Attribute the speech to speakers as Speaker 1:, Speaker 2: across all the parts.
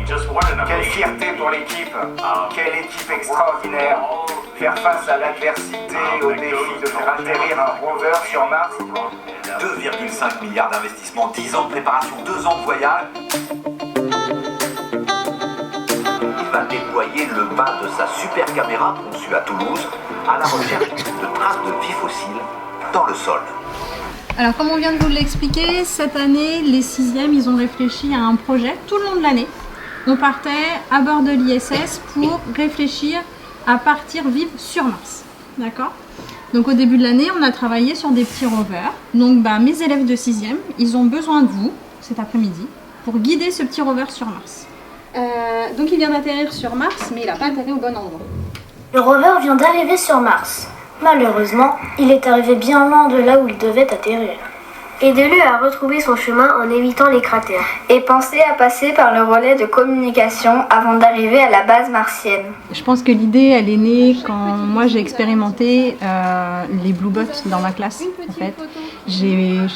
Speaker 1: Quelle fierté pour l'équipe, quelle équipe extraordinaire. Faire face à l'adversité et au défi de faire atterrir un rover sur Mars.
Speaker 2: 2,5 milliards d'investissements, 10 ans de préparation, 2 ans de voyage. Il va déployer le bas de sa super caméra conçue à Toulouse à la recherche de traces de vie fossile dans le sol.
Speaker 3: Alors comme on vient de vous l'expliquer, cette année, les 6e, ils ont réfléchi à un projet tout le long de l'année. On partait à bord de l'ISS pour réfléchir à partir vivre sur Mars. D'accord ? Donc au début de l'année, on a travaillé sur des petits rovers. Donc mes élèves de 6e, ils ont besoin de vous cet après-midi pour guider ce petit rover sur Mars. Donc il vient d'atterrir sur Mars, mais il n'a pas atterri au bon endroit.
Speaker 4: Le rover vient d'arriver sur Mars. Malheureusement, il est arrivé bien loin de là où il devait atterrir.
Speaker 5: Aidez-le à retrouver son chemin en évitant les cratères. Et pensez à passer par le relais de communication avant d'arriver à la base martienne.
Speaker 3: Je pense que l'idée, elle est née quand moi j'ai expérimenté les Blue Bots dans ma classe. En fait, je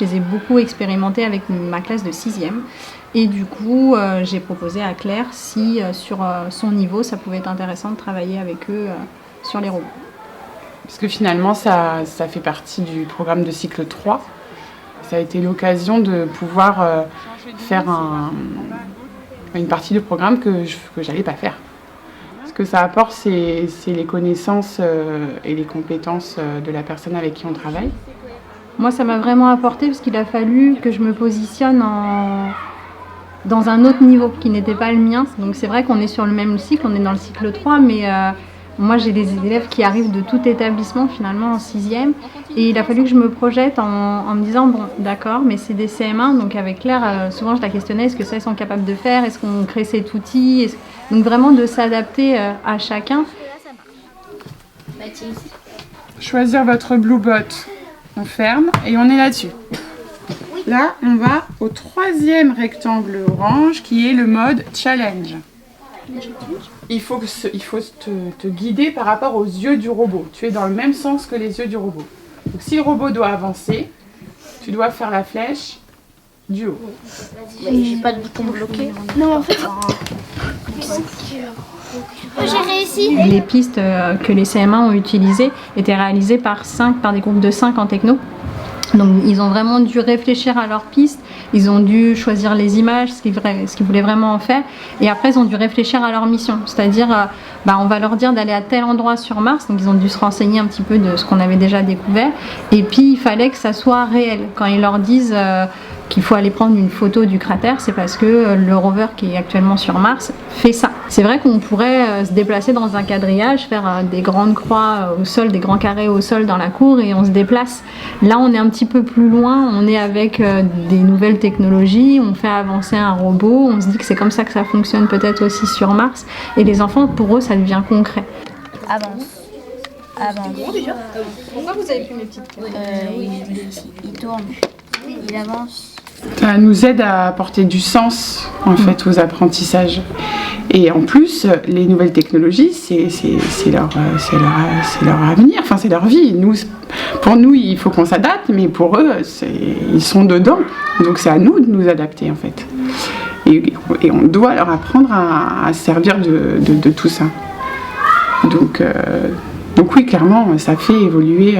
Speaker 3: les ai beaucoup expérimentés avec ma classe de 6e. Et du coup, j'ai proposé à Claire si sur son niveau, ça pouvait être intéressant de travailler avec eux sur les robots.
Speaker 6: Parce que finalement, ça fait partie du programme de cycle 3. Ça a été l'occasion de pouvoir faire une partie du programme que j'allais pas faire. Ce que ça apporte, c'est les connaissances et les compétences de la personne avec qui on travaille.
Speaker 3: Moi, ça m'a vraiment apporté parce qu'il a fallu que je me positionne dans un autre niveau qui n'était pas le mien. Donc c'est vrai qu'on est sur le même cycle, on est dans le cycle 3, mais moi j'ai des élèves qui arrivent de tout établissement finalement en 6e. Et il a fallu que je me projette en me disant, bon d'accord, mais c'est des CM1, donc avec Claire, souvent je la questionnais, est-ce que ça ils sont capables de faire, est-ce qu'on crée cet outil, donc vraiment de s'adapter à chacun.
Speaker 6: Choisir votre Blue Bot, on ferme et on est là-dessus. Là, on va au 3e rectangle orange qui est le mode challenge. Il faut te guider par rapport aux yeux du robot. Tu es dans le même sens que les yeux du robot. Donc si le robot doit avancer, tu dois faire la flèche du haut.
Speaker 5: J'ai pas de bouton bloqué.
Speaker 4: Non, en fait...
Speaker 5: J'ai réussi.
Speaker 3: Les pistes que les CM1 ont utilisées étaient réalisées par des groupes de 5 en techno. Donc ils ont vraiment dû réfléchir à leurs pistes, ils ont dû choisir les images, ce qu'ils voulaient vraiment en faire, et après ils ont dû réfléchir à leur mission, c'est-à-dire on va leur dire d'aller à tel endroit sur Mars, donc ils ont dû se renseigner un petit peu de ce qu'on avait déjà découvert, et puis il fallait que ça soit réel. Quand ils leur disent qu'il faut aller prendre une photo du cratère, c'est parce que le rover qui est actuellement sur Mars fait ça. C'est vrai qu'on pourrait se déplacer dans un quadrillage, faire des grandes croix au sol, des grands carrés au sol dans la cour et on se déplace. Là on est un petit peu plus loin, on est avec des nouvelles technologies, on fait avancer un robot, on se dit que c'est comme ça que ça fonctionne peut-être aussi sur Mars, et les enfants, pour eux ça devient concret.
Speaker 7: Avance.
Speaker 3: Pourquoi vous avez pris mes petites cartes
Speaker 7: Oui, il tourne, il avance.
Speaker 6: Ça nous aide à apporter du sens en fait aux apprentissages. Et en plus, les nouvelles technologies, c'est leur avenir, enfin c'est leur vie. Pour nous, il faut qu'on s'adapte, mais pour eux, ils sont dedans. Donc c'est à nous de nous adapter en fait. Et on doit leur apprendre à se servir de tout ça. Donc oui, clairement, ça fait évoluer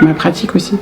Speaker 6: ma pratique aussi.